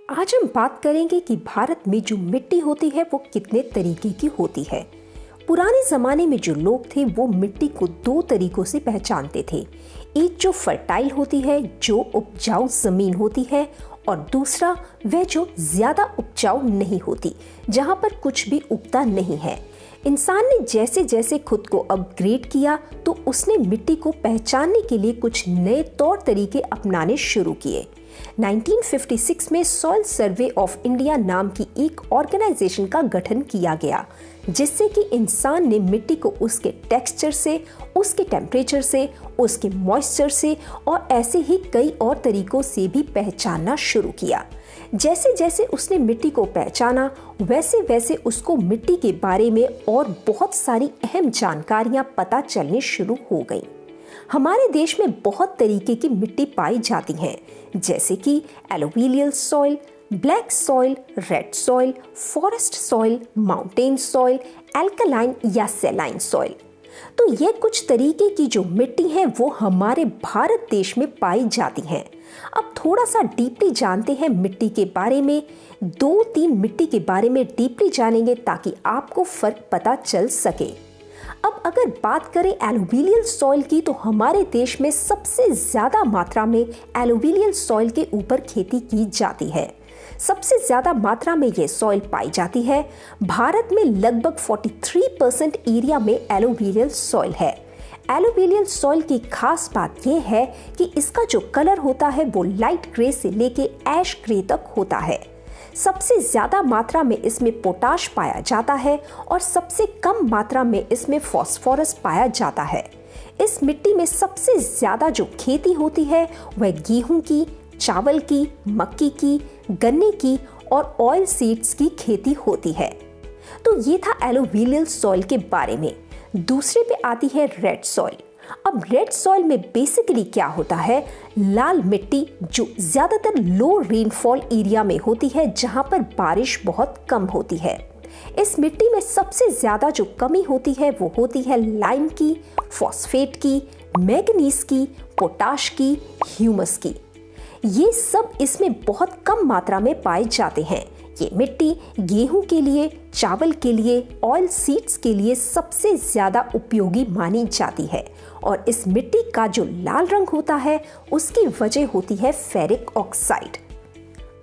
आज हम बात करेंगे कि भारत में जो मिट्टी होती है वो कितने तरीके की होती है। पुराने ज़माने में जो लोग थे वो मिट्टी को दो तरीकों से पहचानते थे। एक जो फर्टाइल होती है, जो उपजाऊ ज़मीन होती है, और दूसरा वह जो ज़्यादा उपजाऊ नहीं होती, जहाँ पर कुछ भी उगता नहीं है। इंसान ने जैसे जैसे खुद को अपग्रेड किया तो उसने मिट्टी को पहचानने के लिए कुछ नए तौर तरीके अपनाने शुरू किए। 1956 में सॉइल सर्वे ऑफ इंडिया नाम की एक ऑर्गेनाइजेशन का गठन किया गया, जिससे कि इंसान ने मिट्टी को उसके टेक्सचर से, उसके टेम्परेचर से, उसके मॉइस्चर से और ऐसे ही कई और तरीकों से भी पहचानना शुरू किया। जैसे जैसे उसने मिट्टी को पहचाना वैसे वैसे उसको मिट्टी के बारे में और बहुत सारी अहम जानकारियां पता चलने शुरू हो गई। हमारे देश में बहुत तरीके की मिट्टी पाई जाती हैं, जैसे कि alluvial soil, black soil, red soil, forest soil, mountain soil, alkaline या सैलाइन सॉइल। तो ये कुछ तरीके की जो मिट्टी है वो हमारे भारत देश में पाई जाती हैं। अब थोड़ा सा डीपली जानते हैं मिट्टी के बारे में। 2-3 मिट्टी के बारे में डीपली जानेंगे ताकि आपको फर्क पता चल सके। अब अगर बात करें एलुवियल सॉइल की, तो हमारे देश में सबसे ज्यादा मात्रा में एलुवियल सॉइल के ऊपर खेती की जाती है। सबसे ज्यादा मात्रा में ये सॉइल पाई जाती है। भारत में लगभग 43% एरिया में एलुवियल सॉइल है। एलुवियल सॉइल की खास बात यह है कि इसका जो कलर होता है वो लाइट ग्रे से लेके ऐश ग्रे तक होता है। सबसे ज्यादा मात्रा में इसमें पोटाश पाया जाता है और सबसे कम मात्रा में इसमें फास्फोरस पाया जाता है। इस मिट्टी में सबसे ज्यादा जो खेती होती है वह गेहूं की, चावल की, मक्की की, गन्ने की और ऑयल सीड्स की खेती होती है। तो ये था एलुवियल सॉइल के बारे में। दूसरे पे आती है रेड सॉइल। अब रेड सॉइल में बेसिकली क्या होता है, लाल मिट्टी जो ज्यादातर लो रेनफॉल एरिया में होती है, जहां पर बारिश बहुत कम होती है। इस मिट्टी में सबसे ज्यादा जो कमी होती है वो होती है लाइम की, फॉस्फेट की, मैग्नीज की, पोटाश की, ह्यूमस की। ये सब इसमें बहुत कम मात्रा में पाए जाते हैं। ये मिट्टी गेहूं के लिए, चावल के लिए, ऑयल सीड्स के लिए सबसे ज्यादा उपयोगी मानी जाती है। और इस मिट्टी का जो लाल रंग होता है उसकी वजह होती है फेरिक ऑक्साइड।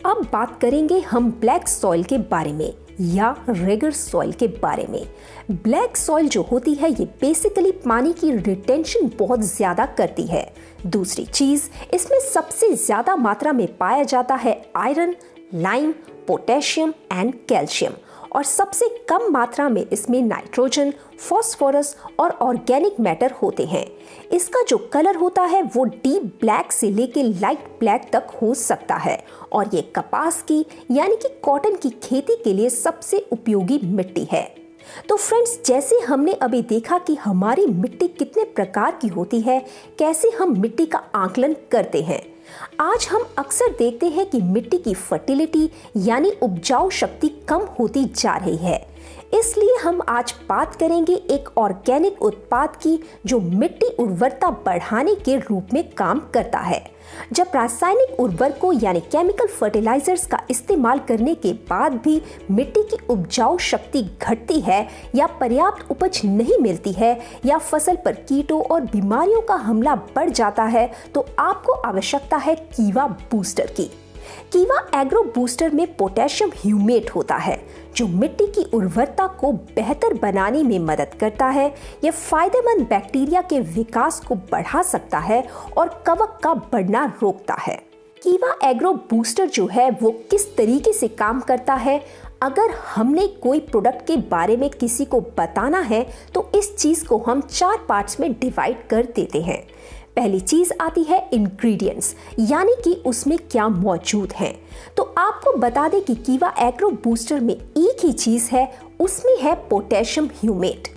अब बात करेंगे हम ब्लैक सॉइल के बारे में या रेगर सॉइल के बारे में। ब्लैक सॉइल जो होती है ये बेसिकली पानी की रिटेंशन बहुत ज्यादा करती है। दूसरी चीज, इसमें सबसे ज्यादा मात्रा में पाया जाता है iron, lime, potassium and calcium, और सबसे कम मात्रा में इसमें नाइट्रोजन, फास्फोरस और ऑर्गेनिक मैटर होते हैं। इसका जो कलर होता है वो डीप ब्लैक से लेके लाइट ब्लैक तक हो सकता है और ये कपास की यानी कि कॉटन की खेती के लिए सबसे उपयोगी मिट्टी है। तो फ्रेंड्स, जैसे हमने अभी देखा कि हमारी मिट्टी कितने प्रकार की होती है, कैसे हम मिट्टी का आकलन करते हैं। आज हम अक्सर देखते हैं कि मिट्टी की फर्टिलिटी यानी उपजाऊ शक्ति कम होती जा रही है। इसलिए हम आज बात करेंगे एक ऑर्गेनिक उत्पाद की जो मिट्टी उर्वरता बढ़ाने के रूप में काम करता है। जब रासायनिक उर्वरकों यानी केमिकल फर्टिलाइजर्स का इस्तेमाल करने के बाद भी मिट्टी की उपजाऊ शक्ति घटती है या पर्याप्त उपज नहीं मिलती है या फसल पर कीटों और बीमारियों का हमला बढ़ जाता है, तो आपको आवश्यकता है कीवा बूस्टर की। कीवा एग्रो बूस्टर में पोटेशियम ह्यूमेट होता है जो मिट्टी की उर्वरता को बेहतर बनाने में मदद करता है। यह फायदेमंद बैक्टीरिया के विकास को बढ़ा सकता है और कवक का बढ़ना रोकता है। कीवा एग्रो बूस्टर जो है वो किस तरीके से काम करता है, अगर हमने कोई प्रोडक्ट के बारे में किसी को बताना है तो इस चीज को हम 4 पार्ट्स में डिवाइड कर देते हैं। पहली चीज आती है इंग्रेडिएंट्स, यानी कि उसमें क्या मौजूद है। तो आपको बता दें कि कीवा एग्रो बूस्टर में एक ही चीज है, उसमें है पोटेशियम ह्यूमेट।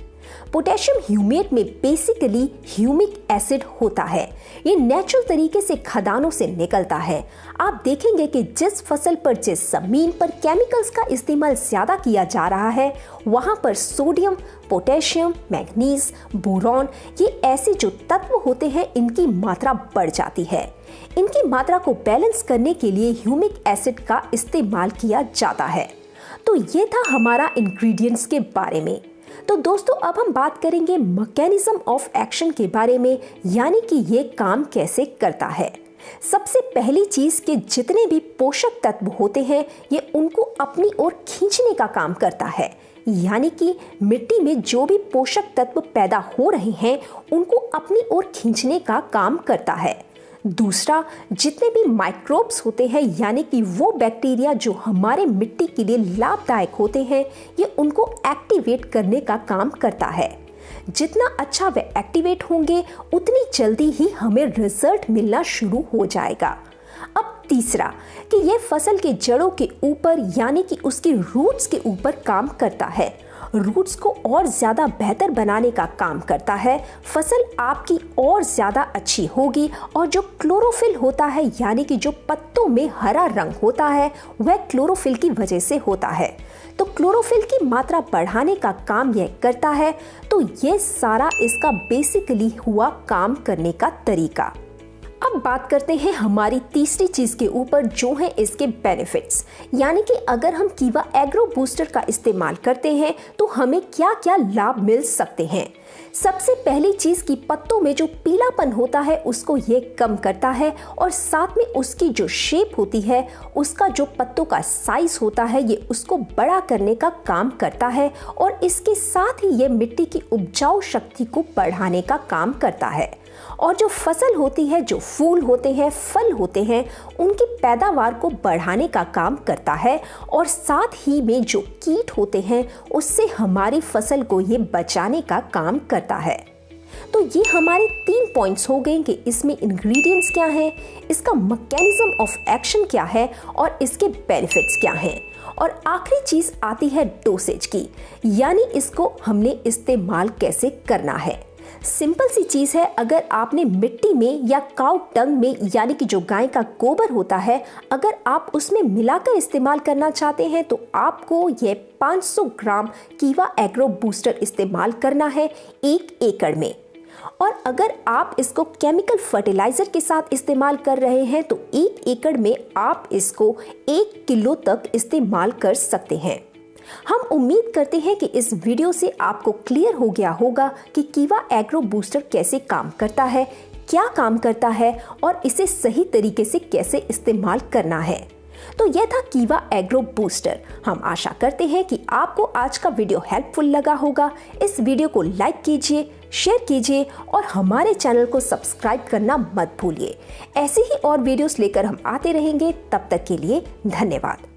पोटेशियम ह्यूमेट में बेसिकली ह्यूमिक एसिड होता है। ये नेचुरल तरीके से खदानों से निकलता है। आप देखेंगे कि जिस फसल पर जिस जमीन पर केमिकल्स का इस्तेमाल ज्यादा किया जा रहा है वहां पर सोडियम, पोटेशियम, मैग्नीज, बोरॉन ये ऐसे जो तत्व होते हैं इनकी मात्रा बढ़ जाती है। इनकी मात्रा को बैलेंस करने के लिए ह्यूमिक एसिड का इस्तेमाल किया जाता है। तो ये था हमारा इंग्रेडिएंट्स के बारे में। तो दोस्तों अब हम बात करेंगे मैकेनिज्म ऑफ एक्शन के बारे में, यानी कि ये काम कैसे करता है। सबसे पहली चीज कि जितने भी पोषक तत्व होते हैं ये उनको अपनी ओर खींचने का काम करता है, यानी कि मिट्टी में जो भी पोषक तत्व पैदा हो रहे हैं उनको अपनी ओर खींचने का काम करता है। दूसरा, जितने भी माइक्रोब्स होते हैं यानी कि वो बैक्टीरिया जो हमारे मिट्टी के लिए लाभदायक होते हैं ये उनको एक्टिवेट करने का काम करता है। जितना अच्छा वे एक्टिवेट होंगे उतनी जल्दी ही हमें रिजल्ट मिलना शुरू हो जाएगा। अब तीसरा कि ये फसल के जड़ों के ऊपर यानी कि उसकी रूट्स के ऊपर काम करता है। रूट्स को और ज़्यादा बेहतर बनाने का काम करता है। फसल आपकी और ज़्यादा अच्छी होगी और जो क्लोरोफिल होता है यानी कि जो पत्तों में हरा रंग होता है वह क्लोरोफिल की वजह से होता है। तो क्लोरोफिल की मात्रा बढ़ाने का काम यह करता है। तो ये सारा इसका बेसिकली हुआ काम करने का तरीका। अब बात करते हैं हमारी तीसरी चीज के ऊपर जो है इसके बेनिफिट्स, यानी कि अगर हम कीवा एग्रो बूस्टर का इस्तेमाल करते हैं तो हमें क्या क्या लाभ मिल सकते हैं। सबसे पहली चीज कि पत्तों में जो पीलापन होता है उसको ये कम करता है और साथ में उसकी जो शेप होती है उसका जो पत्तों का साइज होता है ये उसको बड़ा करने का काम करता है और इसके साथ ही ये मिट्टी की उपजाऊ शक्ति को बढ़ाने का काम करता है। और जो फसल होती है, जो फूल होते हैं, फल होते हैं, उनकी पैदावार को बढ़ाने का काम करता है और साथ ही में जो कीट होते हैं उससे हमारी फसल को ये बचाने का काम करता है। तो ये हमारे 3 पॉइंट्स हो गए कि इसमें इंग्रेडिएंट्स क्या है, इसका मैकेनिज्म ऑफ एक्शन क्या है और इसके बेनिफिट्स क्या हैं। और आखिरी चीज आती है डोसेज की, यानी इसको हमने इस्तेमाल कैसे करना है। सिंपल सी चीज है, अगर आपने मिट्टी में या काउ टंग में यानी कि जो गाय का गोबर होता है अगर आप उसमें मिलाकर इस्तेमाल करना चाहते हैं तो आपको ये 500 ग्राम कीवा एग्रो बूस्टर इस्तेमाल करना है 1 एकड़ में। और अगर आप इसको केमिकल फर्टिलाइजर के साथ इस्तेमाल कर रहे हैं तो 1 एकड़ में आप इसको 1 किलो तक इस्तेमाल कर सकते हैं। हम उम्मीद करते हैं कि इस वीडियो से आपको क्लियर हो गया होगा कि कीवा एग्रो बूस्टर कैसे काम करता है, क्या काम करता है और इसे सही तरीके से कैसे इस्तेमाल करना है। तो यह था कीवा एग्रो बूस्टर। हम आशा करते हैं कि आपको आज का वीडियो हेल्पफुल लगा होगा। इस वीडियो को लाइक कीजिए, शेयर कीजिए और हमारे चैनल को सब्सक्राइब करना मत भूलिए। ऐसे ही और वीडियोस लेकर हम आते रहेंगे। तब तक के लिए धन्यवाद।